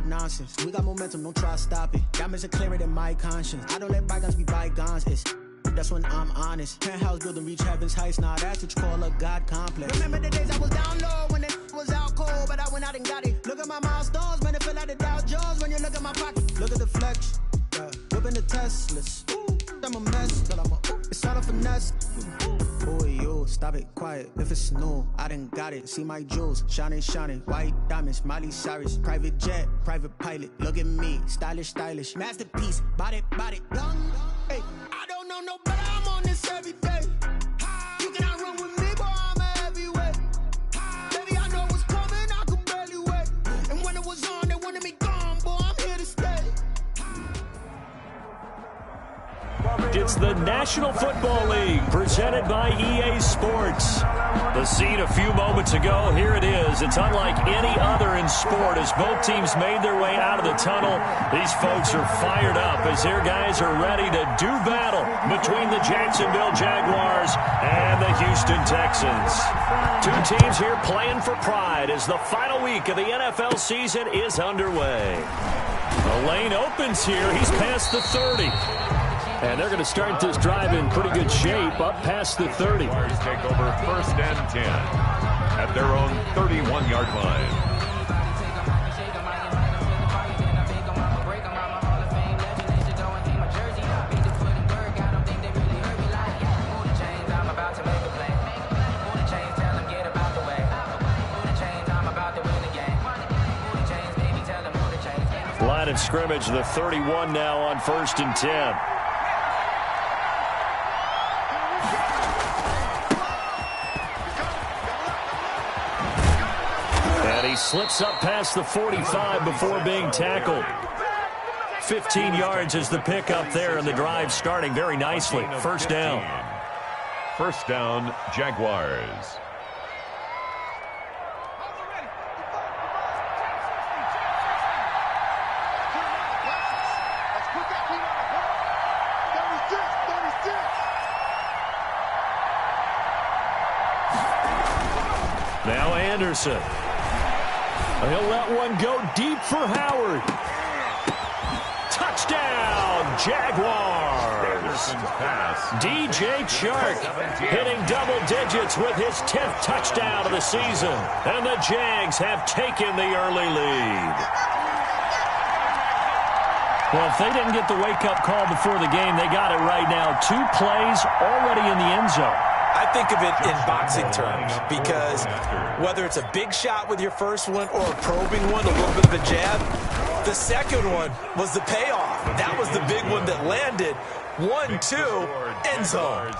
nonsense. We got momentum, don't try to stop it. Diamonds are clearer than my conscience. I don't let bygones be bygones. That's when I'm honest. Penthouse building, reach heaven's heights. Nah, that's what you call a God complex. Remember the days I was down low when it was out cold, but I went out and got it. Look at my milestones, man, it feel like the Dow Jones when you look at my pocket. Look at the flex, whipping the Teslas. I'm a mess, but it's all a finesse. Oh, yo, stop it, quiet. If it's new, I done got it. See my jewels, shining, shining. White diamonds, Miley Cyrus. Private jet, private pilot. Look at me, stylish, stylish. Masterpiece, body, young. Hey, I don't know no better. I'm on this every day. You cannot run with me, boy. I'm a heavyweight. Baby, I know what's coming. I could barely wait. And when it was on, they wanted me gone, boy. I'm here to stay. It's the National Football League presented by EA Sports. The scene a few moments ago, here it is. It's unlike any other in sport as both teams made their way out of the tunnel. These folks are fired up as their guys are ready to do battle between the Jacksonville Jaguars and the Houston Texans. Two teams here playing for pride as the final week of the NFL season is underway. The lane opens here. He's past the 30. And they're going to start this drive in pretty good shape, up past the 30. Jaguars take over 1st and 10 at their own 31-yard line. Line of scrimmage, the 31 now on 1st and 10. He slips up past the 45 before being tackled. 15 yards is the pickup there, and the drive starting very nicely. 1st down. 1st down, Jaguars. Now Anderson. He'll let one go deep for Howard. Touchdown, Jaguars. DJ Chark hitting double digits with his 10th touchdown of the season. And the Jags have taken the early lead. Well, if they didn't get the wake-up call before the game, they got it right now. 2 plays already in the end zone. I think of it in boxing terms because whether it's a big shot with your first one or a probing one, a little bit of a jab, the second one was the payoff. That was the big one that landed. 1-2, end zone.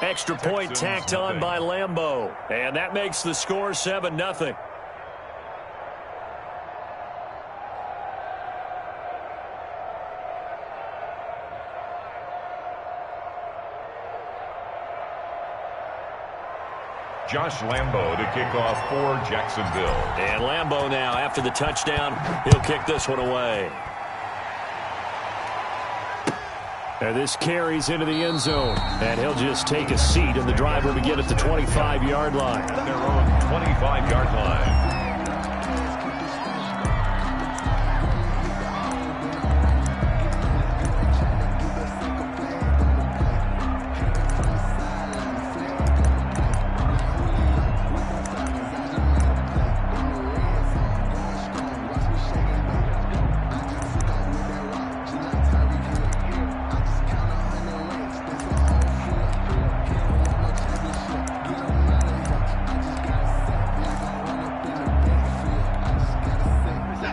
Extra point tacked on by Lambeau. And that makes the score 7-0. Josh Lambeau to kick off for Jacksonville. And Lambeau now, after the touchdown, he'll kick this one away. And this carries into the end zone. And he'll just take a seat, and the drive will begin at the 25-yard line. At their own 25-yard line.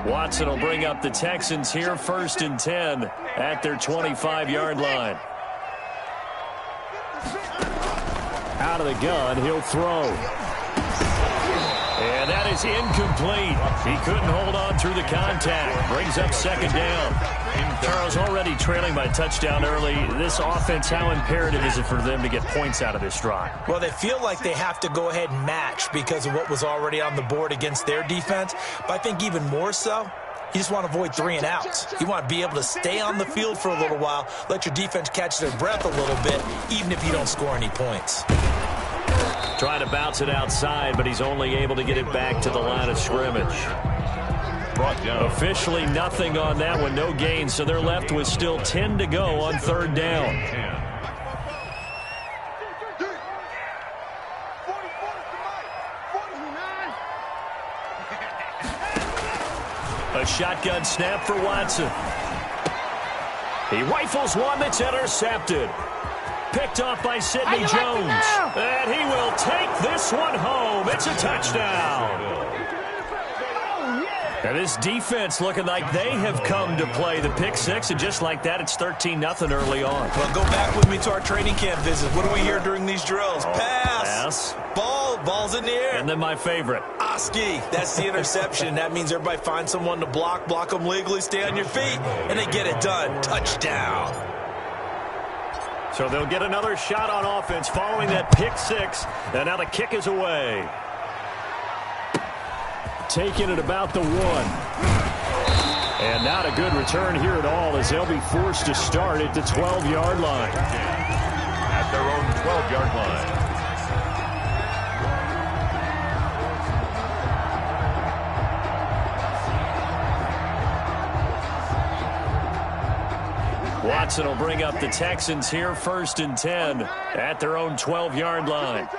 Watson will bring up the Texans here, 1st and 10 at their 25-yard line. Out of the gun, he'll throw. And that is incomplete. He couldn't hold on through the contact. Brings up 2nd down. Charles, already trailing by a touchdown early. This offense, how imperative is it for them to get points out of this drive? Well, they feel like they have to go ahead and match because of what was already on the board against their defense. But I think even more so, you just want to avoid 3 and outs. You want to be able to stay on the field for a little while, let your defense catch their breath a little bit, even if you don't score any points. Trying to bounce it outside, but he's only able to get it back to the line of scrimmage. brought down. Officially nothing on that one, no gain, so they're left with still 10 to go on third down. A shotgun snap for Watson. He rifles one that's intercepted. Picked off by Sidney Jones. And he will take this one home. It's a touchdown. And this defense looking like they have come to play. The pick six, and just like that, it's 13-0 early on. Well, go back with me to our training camp visit. What do we hear during these drills? Pass. Ball's in the air. And then my favorite. Oski. That's the interception. That means everybody finds someone to block them legally, stay on your feet, and they get it done. Touchdown. So they'll get another shot on offense following that pick six. And now the kick is away. Taking it about the 1. And not a good return here at all, as they'll be forced to start at the 12-yard line. At their own 12-yard line. Watson will bring up the Texans here, 1st and 10 at their own 12-yard line.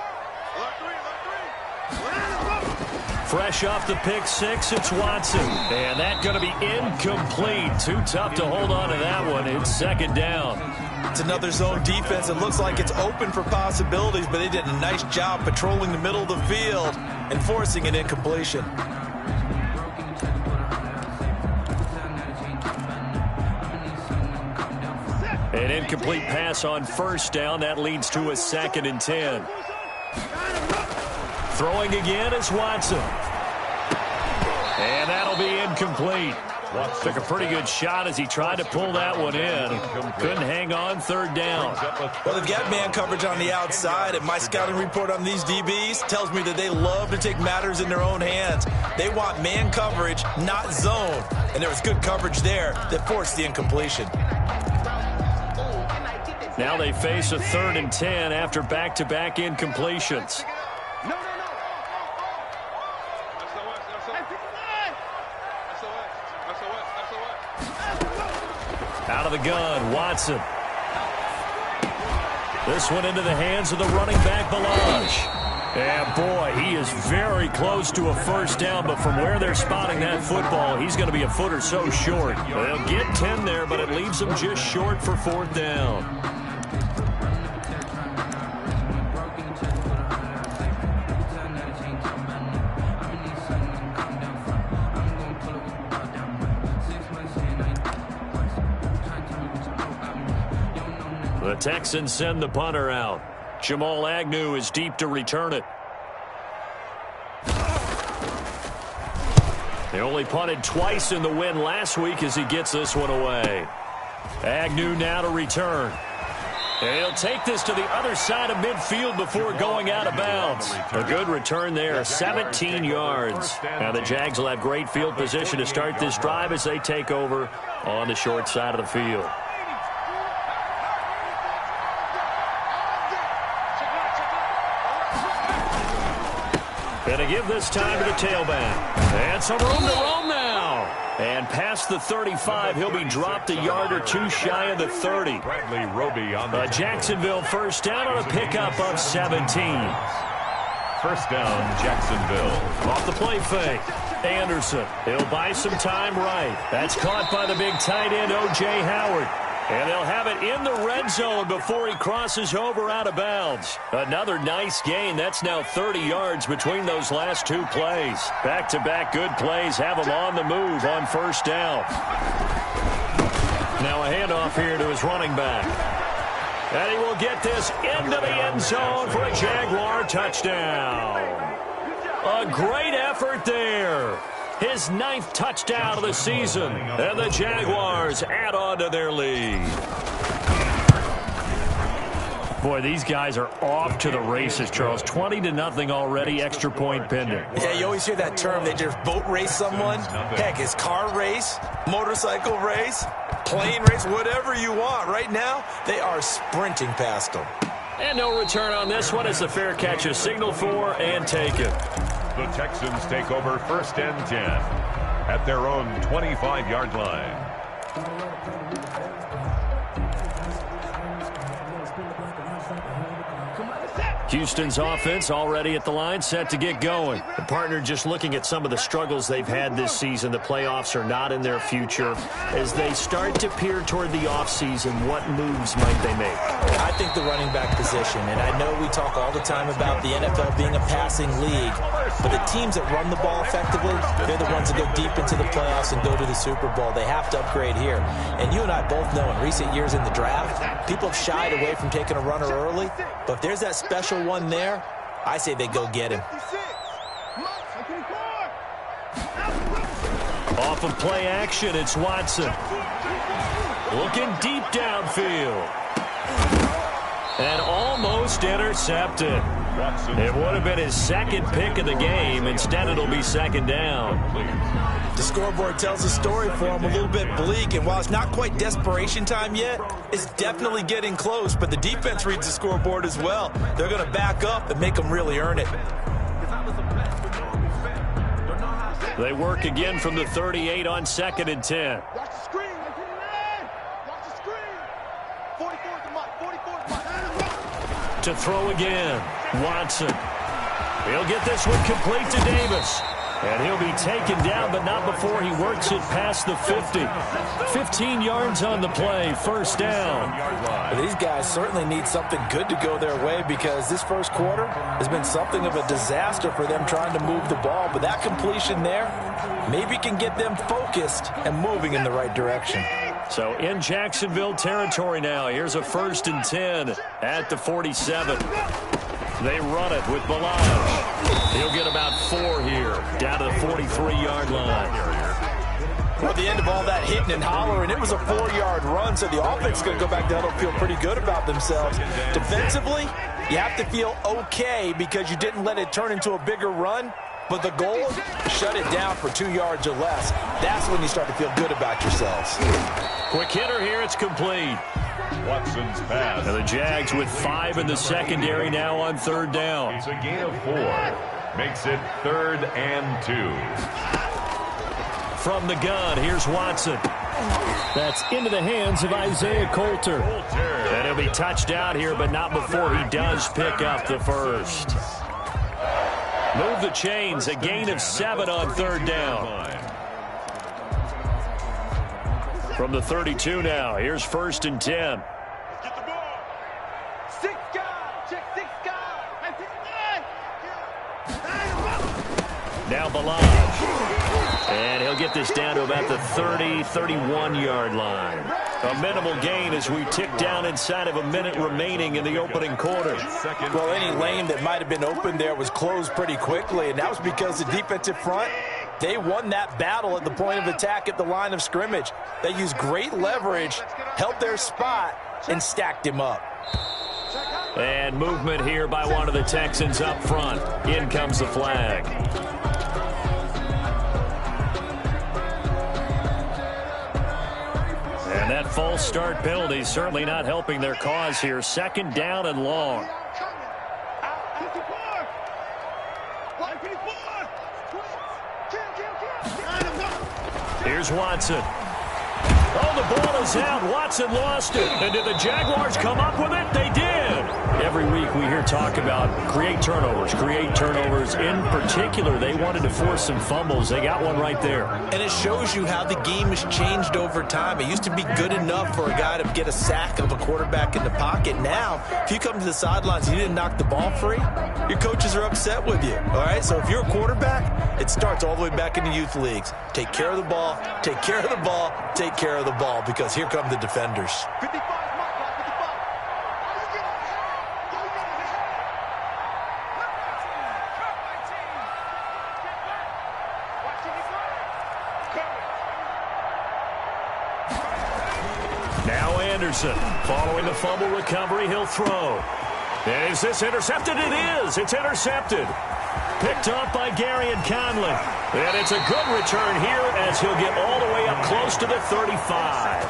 Fresh off the pick six, it's Watson. And that's going to be incomplete. Too tough to hold on to that one. It's 2nd down. It's another zone defense. It looks like it's open for possibilities, but they did a nice job patrolling the middle of the field and forcing an incompletion. An incomplete pass on 1st down. That leads to a 2nd and 10. Throwing again is Watson. And that'll be incomplete. Took a pretty good shot as he tried to pull that one in. Couldn't hang on, 3rd down. Well, they've got man coverage on the outside, and my scouting report on these DBs tells me that they love to take matters in their own hands. They want man coverage, not zone. And there was good coverage there that forced the incompletion. Now they face a 3rd and 10 after back-to-back incompletions. Out of the gun, Watson. This one into the hands of the running back, Balaj. And boy, he is very close to a 1st down, but from where they're spotting that football, he's going to be a foot or so short. They'll get 10 there, but it leaves them just short for 4th down. The Texans send the punter out. Jamal Agnew is deep to return it. They only punted twice in the win last week as he gets this one away. Agnew now to return. And he'll take this to the other side of midfield before going out of bounds. A good return there, 17 yards. Now the Jags will have great field position to start this drive as they take over on the short side of the field. Going to give this time to the tailback. And some room to roam now. And past the 35, he'll be dropped a yard or two shy of the 30. Bradley Roby on the Jacksonville 1st down on a pickup of 17. 1st down, Jacksonville. Off the play fake. Anderson. He'll buy some time right. That's caught by the big tight end, O.J. Howard. And they'll have it in the red zone before he crosses over out of bounds. Another nice gain. That's now 30 yards between those last two plays. Back-to-back good plays have him on the move on 1st down. Now a handoff here to his running back. And he will get this into the end zone for a Jaguar touchdown. A great effort there. His 9th touchdown of the season. And the Jaguars add on to their lead. Boy, these guys are off to the races, Charles. 20-0 already, extra point pending. Yeah, you always hear that term. They just boat race someone. Heck, it's car race, motorcycle race, plane race, whatever you want. Right now, they are sprinting past them. And no return on this one as the fair catch is signaled for and taken. The Texans take over 1st and 10. at their own 25-yard line. Houston's offense already at the line, set to get going. The partner just looking at some of the struggles they've had this season. The playoffs are not in their future. As they start to peer toward the offseason, what moves might they make? I think the running back position, and I know we talk all the time about the NFL being a passing league, but the teams that run the ball effectively, they're the ones that go deep into the playoffs and go to the Super Bowl. They have to upgrade here. And you and I both know in recent years in the draft, people have shied away from taking a runner early, but if there's that special one there, I say they go get him. Off of play action, it's Watson. Looking deep downfield. And almost intercepted. It would have been his second pick of the game. Instead, it'll be second down. The scoreboard tells a story for him, a little bit bleak, and while it's not quite desperation time yet, it's definitely getting close, but the defense reads the scoreboard as well. They're going to back up and make them really earn it. They work again from the 38 on 2nd and 10. Watch the screen. Watch the screen. 44 to Mike. 44 to Mike. To throw again, Watson. He'll get this one complete to Davis. And he'll be taken down, but not before he works it past the 50. 15 yards on the play, first down. Well, these guys certainly need something good to go their way because this first quarter has been something of a disaster for them trying to move the ball. But that completion there maybe can get them focused and moving in the right direction. So in Jacksonville territory now, here's a 1st and 10 at the 47. They run it with Balaj. He'll get about 4 here, down to the 43-yard line. Well, at the end of all that hitting and hollering, it was a 4-yard run, so the offense is going to go back down and feel pretty good about themselves. Defensively, you have to feel okay because you didn't let it turn into a bigger run, but the goal, shut it down for 2 yards or less. That's when you start to feel good about yourselves. Quick hitter here, it's complete. Watson's pass. And the Jags with 5 in the secondary now on 3rd down. It's a gain of 4. Makes it 3rd and 2. From the gun, here's Watson. That's into the hands of Isaiah Coulter. And he'll be touched out here, but not before he does pick up the first. Move the chains, a gain of 7 on 3rd down. From the 32 now, here's 1st and 10. Get the ball. 6 guys. Check 6 guys. Now Balaj. And he'll get this down to about the 30, 31-yard line. A minimal gain as we tick down inside of a minute remaining in the opening quarter. Well, any lane that might have been open there was closed pretty quickly, and that was because the defensive front, they won that battle at the point of attack at the line of scrimmage. They used great leverage, held their spot, and stacked him up. And movement here by one of the Texans up front. In comes the flag. And that false start penalty is certainly not helping their cause here. 2nd down and long. Here's Watson. Oh, the ball is out. Watson lost it. And did the Jaguars come up with it? They did. Every week we hear talk about create turnovers. In particular, they wanted to force some fumbles. They got one right there. And it shows you how the game has changed over time. It used to be good enough for a guy to get a sack of a quarterback in the pocket. Now, if you come to the sidelines and you didn't knock the ball free, your coaches are upset with you. All right? So if you're a quarterback, it starts all the way back in the youth leagues. Take care of the ball, take care of the ball, take care of the ball, because here come the defenders. 55. Now Anderson, following the fumble recovery, he'll throw. And is this intercepted? It is. It's intercepted. Picked up by Gary and Conley. And it's a good return here as he'll get all the way up close to the 35.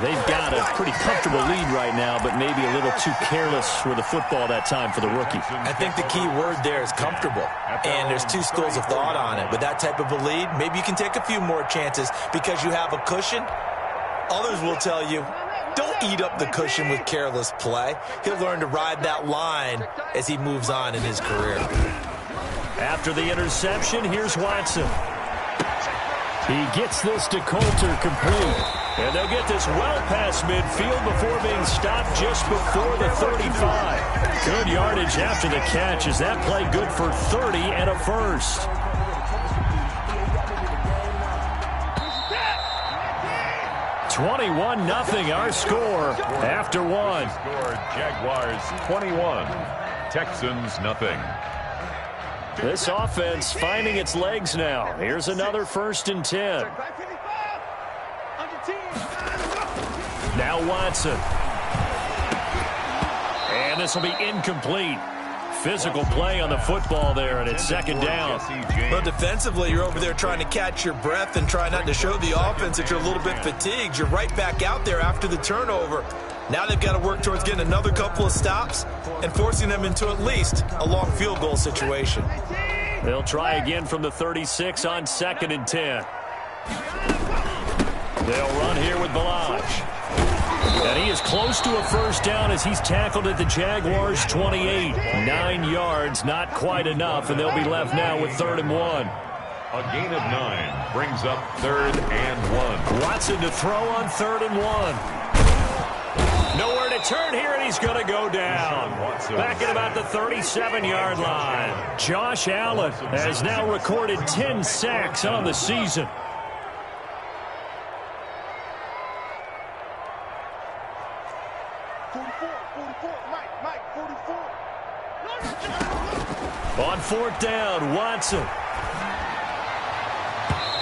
They've got a pretty comfortable lead right now, but maybe a little too careless with the football that time for the rookie. I think the key word there is comfortable, and there's two schools of thought on it. With that type of a lead, maybe you can take a few more chances because you have a cushion. Others will tell you, don't eat up the cushion with careless play. He'll learn to ride that line as he moves on in his career. After the interception, here's Watson. He gets this to Coulter complete. And they'll get this well past midfield before being stopped just before the 35. Good yardage after the catch as that play good for 30 and a first. $21-0 our score after one. Jaguars 21, Texans nothing. This offense finding its legs now. Here's another 1st and 10. Now Watson. And this will be incomplete. Physical play on the football there, and it's 2nd down. Well, defensively, you're over there trying to catch your breath and try not to show the offense that you're a little bit fatigued. You're right back out there after the turnover. Now they've got to work towards getting another couple of stops and forcing them into at least a long field goal situation. They'll try again from the 36 on 2nd and 10. They'll run here with Balaj. And he is close to a 1st down as he's tackled at the Jaguars' 28. 9 yards, not quite enough, and they'll be left now with 3rd and 1. A gain of 9 brings up 3rd and 1. Watson to throw on 3rd and 1. Nowhere to turn here, and he's going to go down. Back at about the 37-yard line. Josh Allen has now recorded 10 sacks on the season. On 4th down, Watson.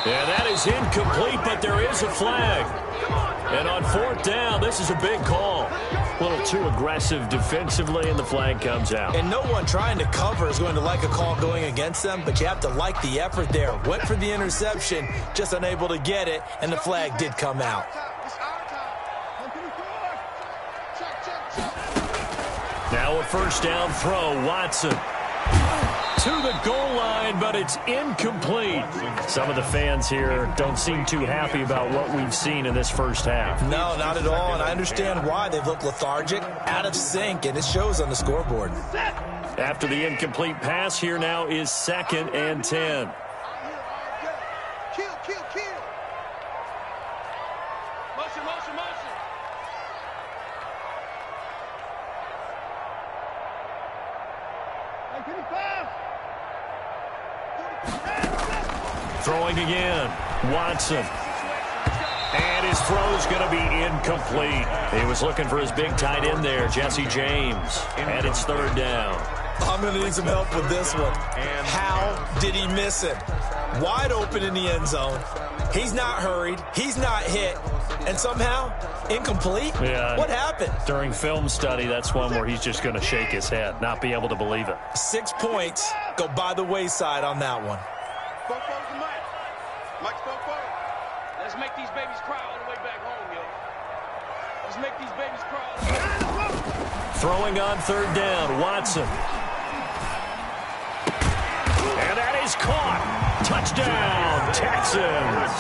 And that is incomplete, but there is a flag. And on 4th down, this is a big call. A little too aggressive defensively, and the flag comes out. And no one trying to cover is going to like a call going against them, but you have to like the effort there. Went for the interception, just unable to get it, and the flag did come out. Now a 1st down throw, Watson. To the goal line, but it's incomplete. Some of the fans here don't seem too happy about what we've seen in this 1st half. No, not at all, and I understand why. They've looked lethargic, out of sync, and it shows on the scoreboard. After the incomplete pass, here now is 2nd and 10. Throwing again, Watson. And his throw is going to be incomplete. He was looking for his big tight end there, Jesse James. And it's 3rd down. I'm going to need some help with this one. How did he miss it? Wide open in the end zone. He's not hurried. He's not hit. And somehow, incomplete? Yeah. What happened? During film study, that's one where he's just going to shake his head, not be able to believe it. 6 points go by the wayside on that one. Mike spoke forward. Let's make these babies cry all the way back home, yo. Let's make these babies cry. Throwing on 3rd down, Watson. And that is caught. Touchdown, Texans.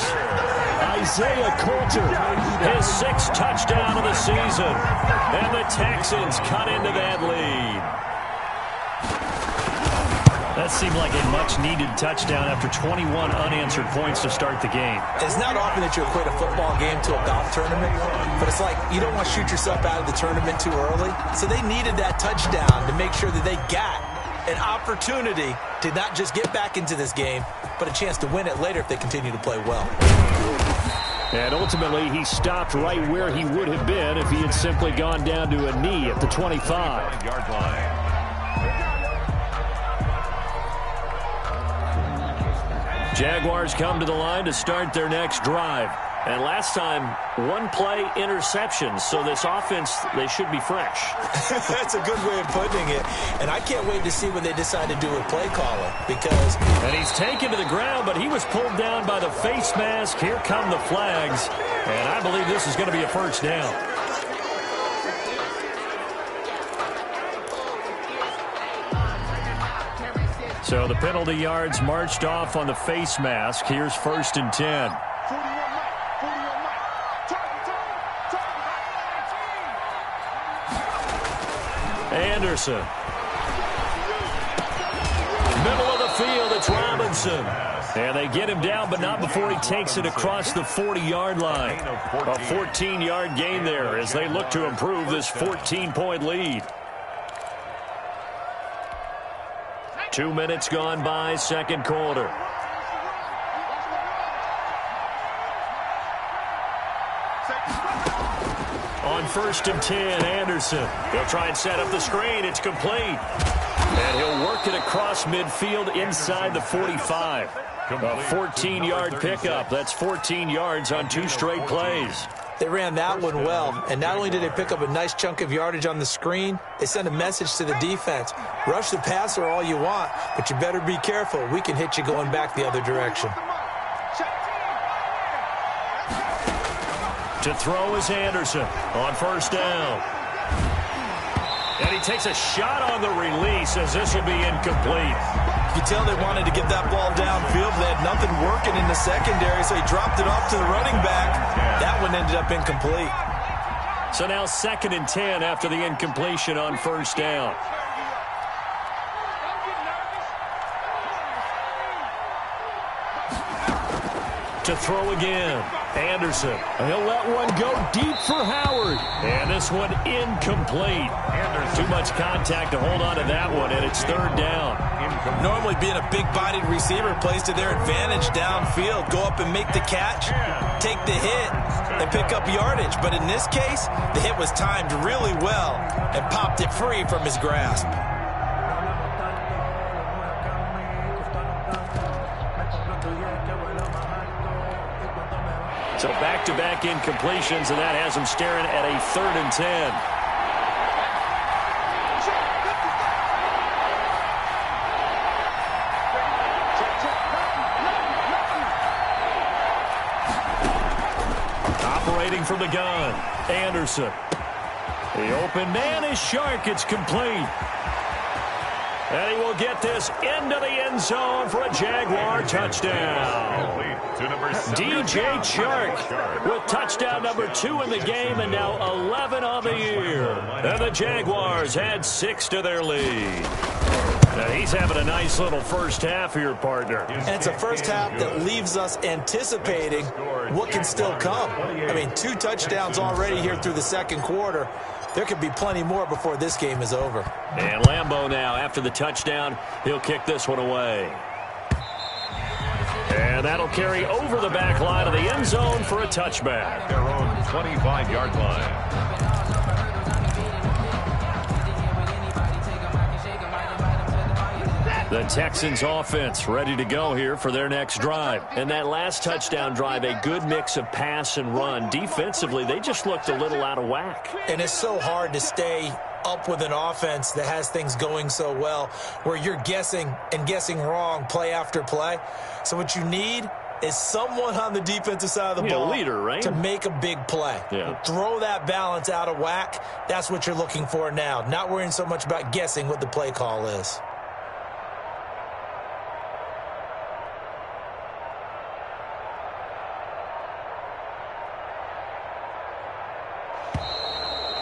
Isaiah Coulter, his 6th touchdown of the season. And the Texans cut into that lead. That seemed like a much-needed touchdown after 21 unanswered points to start the game. It's not often that you equate a football game to a golf tournament, but it's like you don't want to shoot yourself out of the tournament too early. So they needed that touchdown to make sure that they got an opportunity to not just get back into this game, but a chance to win it later if they continue to play well. And ultimately, he stopped right where he would have been if he had simply gone down to a knee at the 25-yard line. Jaguars come to the line to start their next drive. And last time, one play interception. So this offense, they should be fresh. That's a good way of putting it. And I can't wait to see what they decide to do with play calling because... And he's taken to the ground, but he was pulled down by the face mask. Here come the flags. And I believe this is going to be a first down. So the penalty yards marched off on the face mask. Here's 1st and 10. Anderson. Middle of the field, it's Robinson. And they get him down, but not before he takes it across the 40-yard line. A 14-yard gain there as they look to improve this 14-point lead. 2 minutes gone by, second quarter. On 1st and 10, Anderson. He'll try and set up the screen. It's complete. And he'll work it across midfield inside the 45. A 14-yard pickup. That's 14 yards on 2 straight plays. They ran that one well, and not only did they pick up a nice chunk of yardage on the screen, they sent a message to the defense. Rush the passer all you want, but you better be careful. We can hit you going back the other direction. To throw is Anderson on 1st down. And he takes a shot on the release as this will be incomplete. You can tell they wanted to get that ball downfield. They had nothing working in the secondary, so he dropped it off to the running back. That one ended up incomplete. So now 2nd and 10 after the incompletion on 1st down. To throw again, Anderson. He'll let one go deep for Howard. And this one incomplete. Too much contact to hold on to that one, and it's 3rd down. Normally being a big-bodied receiver plays to their advantage downfield. Go up and make the catch, take the hit, and pick up yardage. But in this case, the hit was timed really well and popped it free from his grasp. So back-to-back incompletions, and that has him staring at a 3rd and 10. Operating from the gun, Anderson. The open man is Shark. It's complete. And he will get this into the end zone for a Jaguar touchdown. DJ Chark with touchdown number 2 in the game and now 11 on the year. And the Jaguars add 6 to their lead. Now he's having a nice little first half here, partner. And it's a first half that leaves us anticipating what can still come. I mean, 2 touchdowns already here through the second quarter. There could be plenty more before this game is over. And Lambeau now, after the touchdown, he'll kick this one away. And that'll carry over the back line of the end zone for a touchback. Their own 25-yard line. The Texans offense ready to go here for their next drive. And that last touchdown drive, a good mix of pass and run. Defensively, they just looked a little out of whack. And it's so hard to stay up with an offense that has things going so well, where you're guessing and guessing wrong play after play. So what you need is someone on the defensive side of the ball, leader, right? to make a big play. Yeah. Throw that balance out of whack. That's what you're looking for now. Not worrying so much about guessing what the play call is.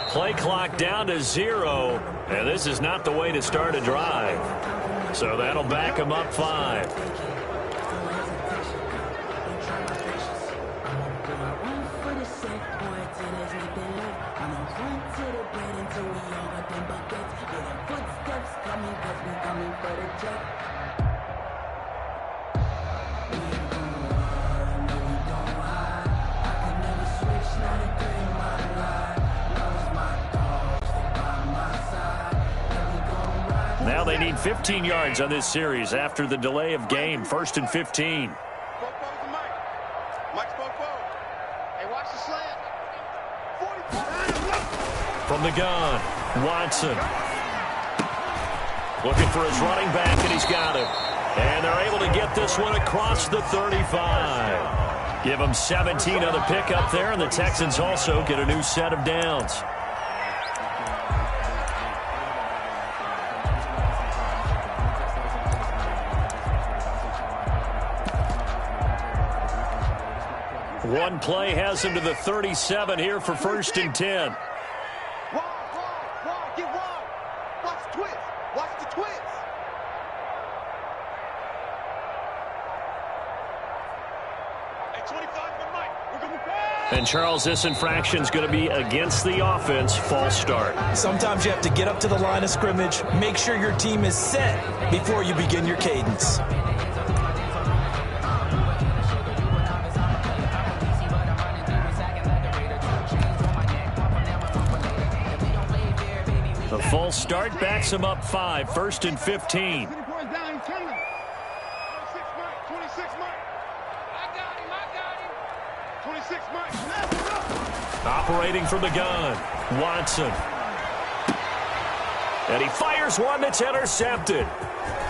Play clock down to 0, and this is not the way to start a drive. So that'll back them up 5. Now they need 15 yards on this series after the delay of game. 1st and 15. From the gun, Watson. Looking for his running back, and he's got him. And they're able to get this one across the 35. Give them 17 on the pickup there, and the Texans also get a new set of downs. One play has him to the 37 here for 1st and 10. Wide, get wide. Watch the twist. Watch the twist. Hey, 25 for Mike. We're going to pass. And Charles, this infraction's going to be against the offense. False start. Sometimes you have to get up to the line of scrimmage, make sure your team is set before you begin your cadence. The false start backs him up 5, 1st and 15. 26 Mike. 26 Mike. I got him. 26 Mike. Operating from the gun, Watson. And he fires one that's intercepted.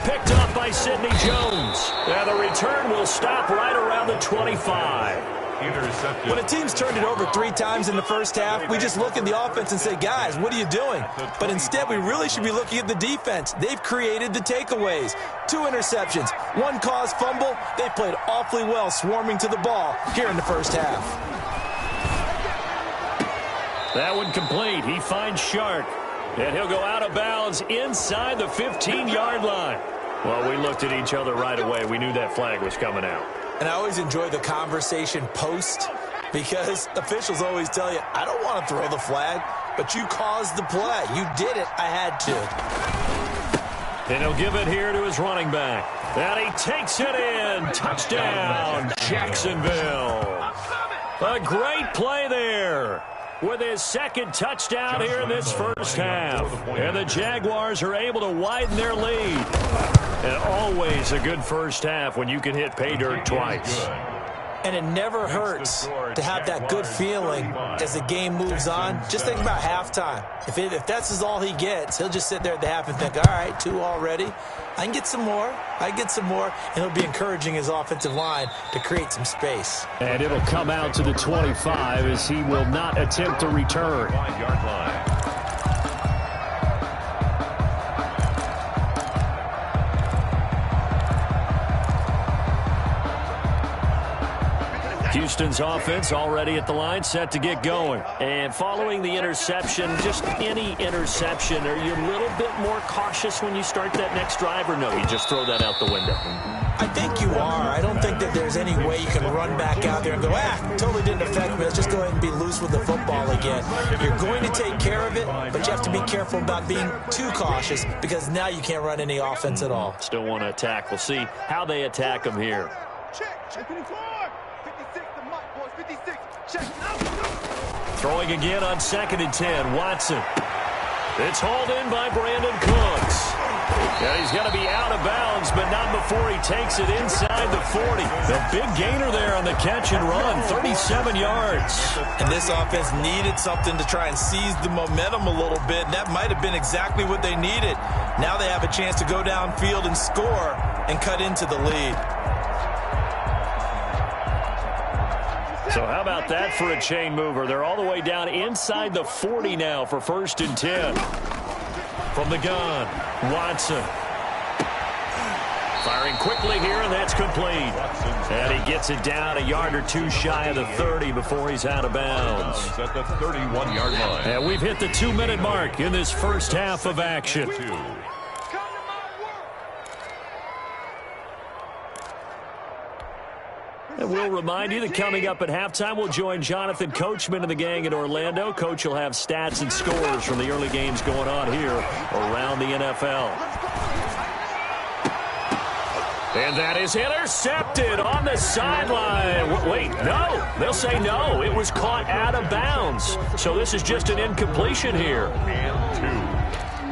Picked up by Sidney Jones. And the return will stop right around the 25. Intercepted. When a team's turned it over 3 times in the first half, we just look at the offense and say, guys, what are you doing? But instead, we really should be looking at the defense. They've created the takeaways. 2 interceptions, 1 caused fumble. They played awfully well swarming to the ball here in the first half. That one complete. He finds Shark. And he'll go out of bounds inside the 15-yard line. Well, we looked at each other right away. We knew that flag was coming out. And I always enjoy the conversation post because officials always tell you, I don't want to throw the flag, but you caused the play. You did it. I had to. And he'll give it here to his running back. And he takes it in. Touchdown, Jacksonville. A great play there with his 2nd touchdown here in this first half. And the Jaguars are able to widen their lead. And always a good first half when you can hit pay dirt twice. And it never hurts to have that good feeling as the game moves on. Just think about halftime. If that's all he gets, he'll just sit there at the half and think, all right, 2 already. I can get some more. And he'll be encouraging his offensive line to create some space. And it'll come out to the 25 as he will not attempt to return. 5-yard line. Houston's offense already at the line, set to get going. And following the interception, just any interception, are you a little bit more cautious when you start that next drive, or no, you just throw that out the window? I think you are. I don't think that there's any way you can run back out there and go, totally didn't affect me. Let's just go ahead and be loose with the football again. You're going to take care of it, but you have to be careful about being too cautious because now you can't run any offense at all. Still want to attack. We'll see how they attack them here. Check. 54. 56 to Mike, boys. 56. Check. Throwing again on 2nd and 10. Watson. It's hauled in by Brandon Cooks. Yeah, he's going to be out of bounds, but not before he takes it inside the 40. The big gainer there on the catch and run, 37 yards. And this offense needed something to try and seize the momentum a little bit, and that might have been exactly what they needed. Now they have a chance to go downfield and score and cut into the lead. So how about that for a chain mover? They're all the way down inside the 40 now for 1st and 10. From the gun, Watson. Firing quickly here, and that's complete. And he gets it down a yard or 2 shy of the 30 before he's out of bounds. At the 31-yard line. And we've hit the 2-minute mark in this first half of action. And we'll remind you that coming up at halftime, we'll join Jonathan Coachman and the gang in Orlando. Coach will have stats and scores from the early games going on here around the NFL. And that is intercepted on the sideline. Wait, no. They'll say no. It was caught out of bounds. So this is just an incompletion here. And 2.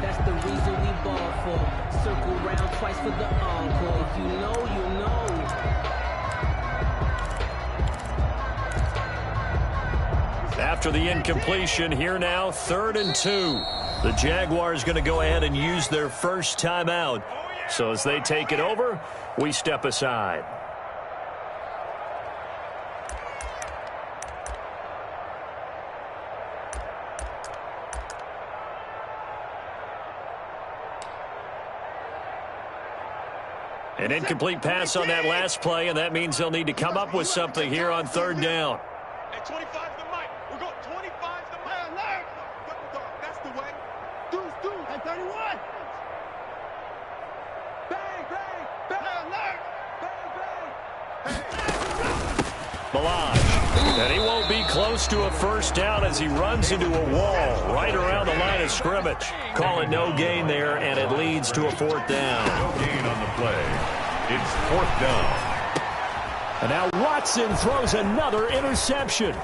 That's the reason we ball for. Circle round twice for the encore. If you know, you know. After the incompletion, here now, 3rd and 2. The Jaguars going to go ahead and use their first timeout. So as they take it over, we step aside. An incomplete pass on that last play, and that means they'll need to come up with something here on 3rd down. At 25's the mic. We're going 25's the mic. Alert! That's the way. Deuce. At 31. Bang, bang, bang. Alert! Bang, bang. Malage. And he won't be close to a first down as he runs into a wall right around the line of scrimmage. Call it no gain there, and it leads to a 4th down. No gain on the play. It's 4th down. And now Watson throws another interception.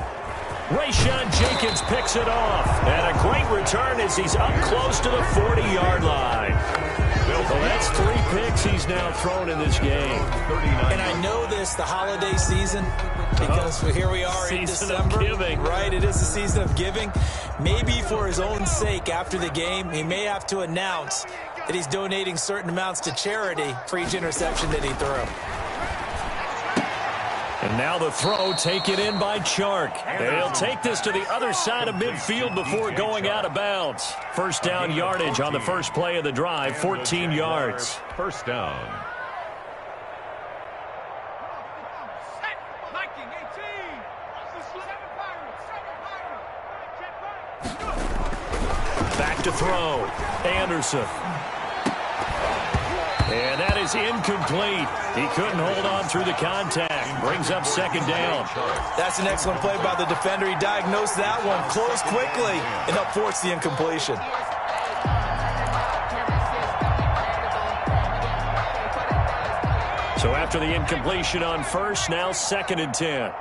Rayshon Jenkins picks it off. And a great return as he's up close to the 40-yard line. Well, that's 3 picks he's now thrown in this game. And I know this, the holiday season, because here we are in December. Right, it is the season of giving. Maybe for his own sake after the game, he may have to announce that he's donating certain amounts to charity for each interception that he threw. And now the throw taken in by Chark. And he'll take this to the other side of midfield before going out of bounds. First down yardage on the first play of the drive, 14 yards. First down. Back to throw. Anderson. And that is incomplete. He couldn't hold on through the contact. Brings up 2nd down. That's an excellent play by the defender. He diagnosed that one, closed quickly, and helped force the incompletion. So after the incompletion on first, now 2nd and 10.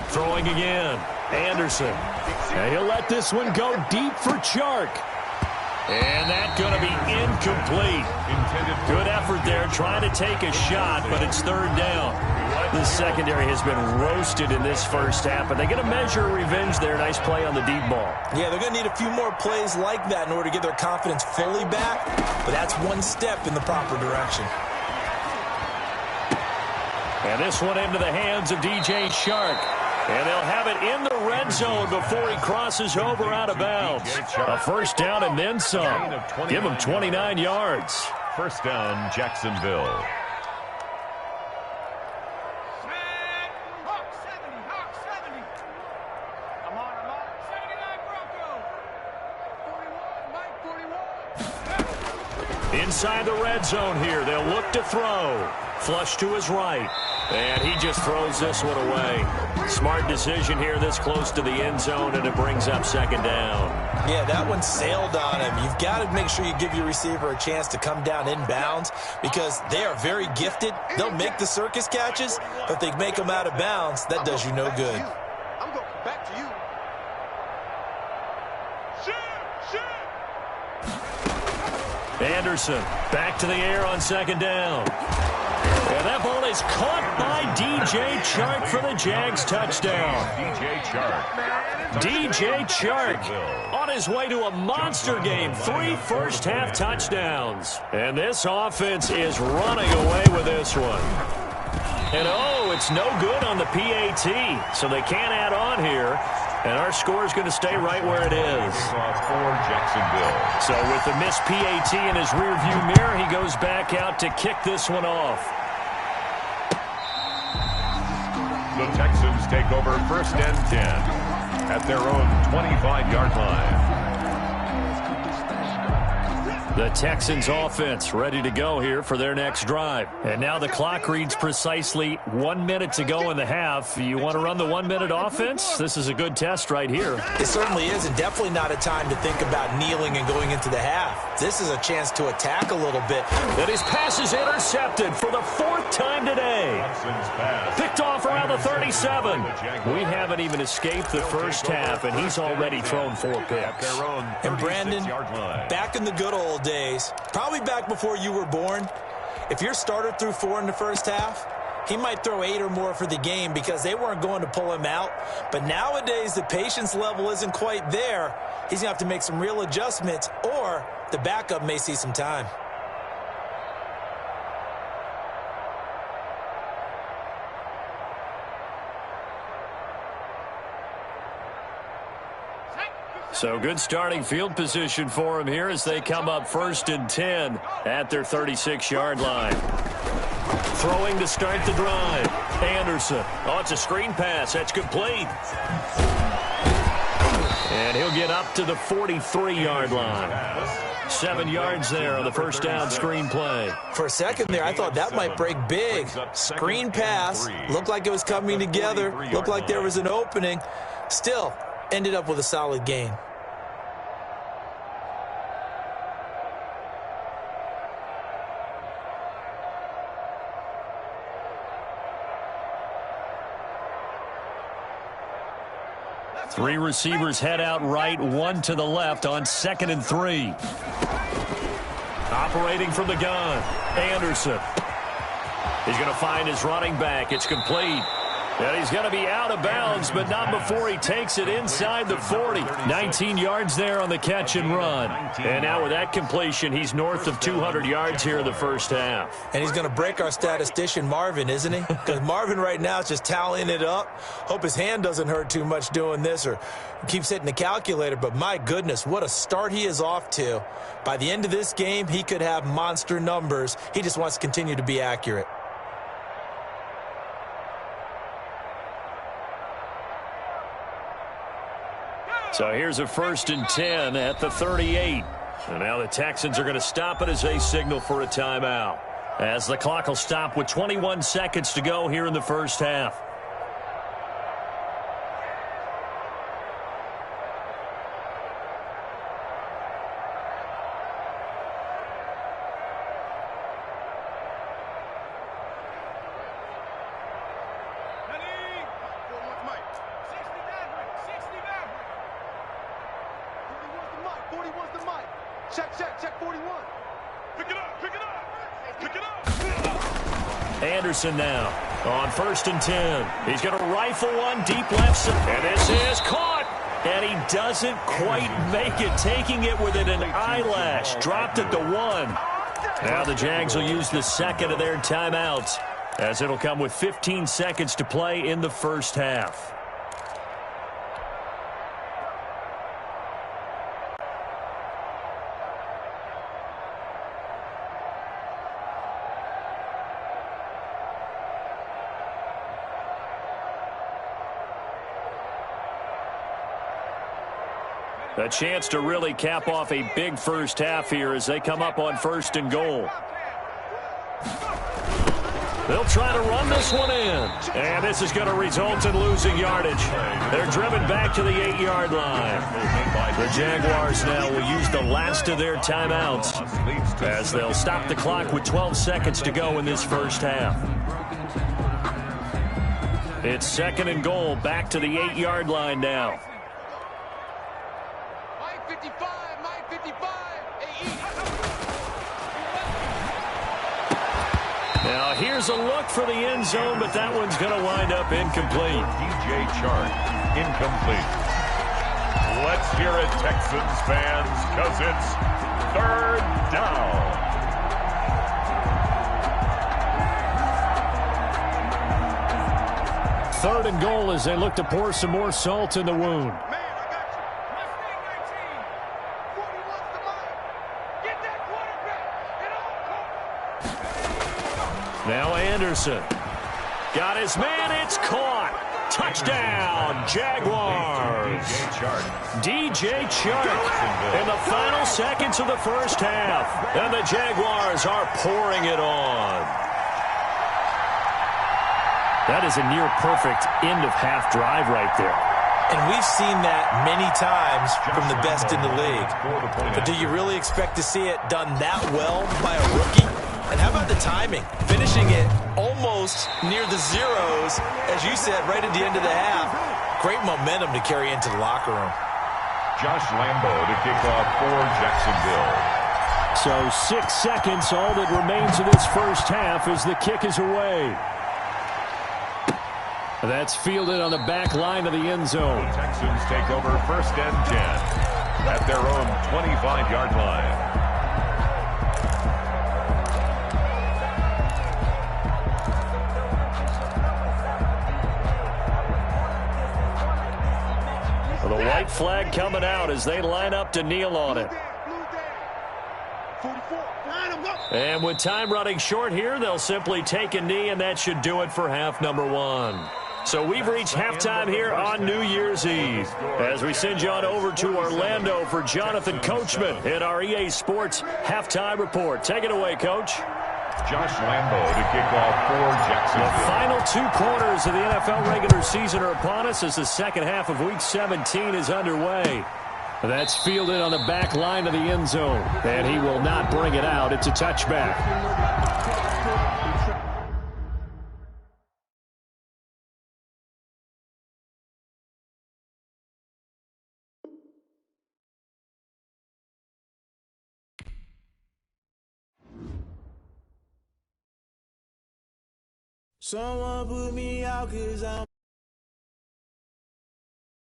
Throwing again. Anderson. And he'll let this one go deep for Chark. And that's going to be incomplete. Good effort there, trying to take a shot, but it's 3rd down. The secondary has been roasted in this first half, but they're going to measure revenge there. Nice play on the deep ball. Yeah, they're going to need a few more plays like that in order to get their confidence fully back, but that's one step in the proper direction. And this one into the hands of DJ Chark. And they'll have it in the red zone before he crosses over out of bounds. A first down and then some. Give him 29 yards. First down, Jacksonville. Hawk 70. I'm on. 79 Bronco. 41, Mike, 41. Inside the red zone here. They'll look to throw. Flush to his right. And he just throws this one away. Smart decision here this close to the end zone, and it brings up 2nd down. Yeah, that one sailed on him. You've got to make sure you give your receiver a chance to come down inbounds because they are very gifted. They'll make the circus catches, but if they make them out of bounds, that does you no good. I'm going back to you. Shoot! Anderson back to the air on 2nd down. And that ball is caught by DJ Chark for the Jags touchdown. DJ Chark on his way to a monster game. 3 first-half touchdowns. And this offense is running away with this one. And, it's no good on the PAT, so they can't add on here. And our score is going to stay right where it is. For Jacksonville. So with the missed PAT in his rearview mirror, he goes back out to kick this one off. The Texans take over 1st and 10 at their own 25-yard line. The Texans offense ready to go here for their next drive. And now the clock reads precisely 1 minute to go in the half. You want to run the 1-minute offense? This is a good test right here. It certainly is, and definitely not a time to think about kneeling and going into the half. This is a chance to attack a little bit. And his pass is intercepted for the 4th time today. Picked off around the 37. We haven't even escaped the first half, and he's already thrown 4 picks. And Brandon, back in the good old days, probably back before you were born, if your starter threw 4 in the first half, he might throw 8 or more for the game because they weren't going to pull him out. But nowadays, the patience level isn't quite there. He's going to have to make some real adjustments, or the backup may see some time. So good starting field position for him here as they come up 1st and 10 at their 36-yard line. Throwing to start the drive. Anderson. Oh, it's a screen pass. That's complete. And he'll get up to the 43-yard line. 7 yards there on the first down screen play. For a second there, I thought that might break big. Screen pass. Looked like it was coming together. Looked like there was an opening. Still, ended up with a solid gain. Three receivers head out right, one to the left on 2nd and 3. Operating from the gun, Anderson. He's going to find his running back. It's complete. And he's going to be out of bounds, but not before he takes it inside the 40. 19 yards there on the catch and run. And now with that completion, he's north of 200 yards here in the first half. And he's going to break our statistician, Marvin, isn't he? Because Marvin right now is just tallying it up. Hope his hand doesn't hurt too much doing this or keeps hitting the calculator. But my goodness, what a start he is off to. By the end of this game, he could have monster numbers. He just wants to continue to be accurate. So here's a 1st and 10 at the 38. And now the Texans are going to stop it as they signal for a timeout. As the clock will stop with 21 seconds to go here in the first half. Anderson now on 1st and 10. He's going to rifle one deep left. And this is caught. And he doesn't quite make it. Taking it within an eyelash. Dropped at the 1. Now the Jags will use the second of their timeouts as it'll come with 15 seconds to play in the first half. A chance to really cap off a big first half here as they come up on 1st and goal. They'll try to run this one in. And this is going to result in losing yardage. They're driven back to the 8-yard line. The Jaguars now will use the last of their timeouts as they'll stop the clock with 12 seconds to go in this first half. It's 2nd and goal, back to the 8-yard line now. Now here's a look for the end zone, but that one's going to wind up incomplete. DJ Chark, incomplete. Let's hear it, Texans fans, because it's 3rd down. Third and goal as they look to pour some more salt in the wound. Now Anderson. Got his man. It's caught. Touchdown, Jaguars. DJ Chark in the final seconds of the first half. And the Jaguars are pouring it on. That is a near-perfect end-of-half drive right there. And we've seen that many times from the best in the league. But do you really expect to see it done that well by a rookie? And how about the timing? Finishing it almost near the zeros, as you said, right at the end of the half. Great momentum to carry into the locker room. Josh Lambo to kick off for Jacksonville. So 6 seconds, all that remains of this first half as the kick is away. That's fielded on the back line of the end zone. The Texans take over 1st and 10 at their own 25-yard line. The white flag coming out as they line up to kneel on it. And with time running short here, they'll simply take a knee, and that should do it for half number 1. So we've reached halftime here on New Year's Eve. As we send you on over to Orlando for Jonathan Coachman in our EA Sports Halftime Report. Take it away, Coach. Josh Lambo to kick off for Jacksonville. The final 2 quarters of the NFL regular season are upon us as the second half of Week 17 is underway. That's fielded on the back line of the end zone, and he will not bring it out. It's a touchback. Someone put me out 'cause I'm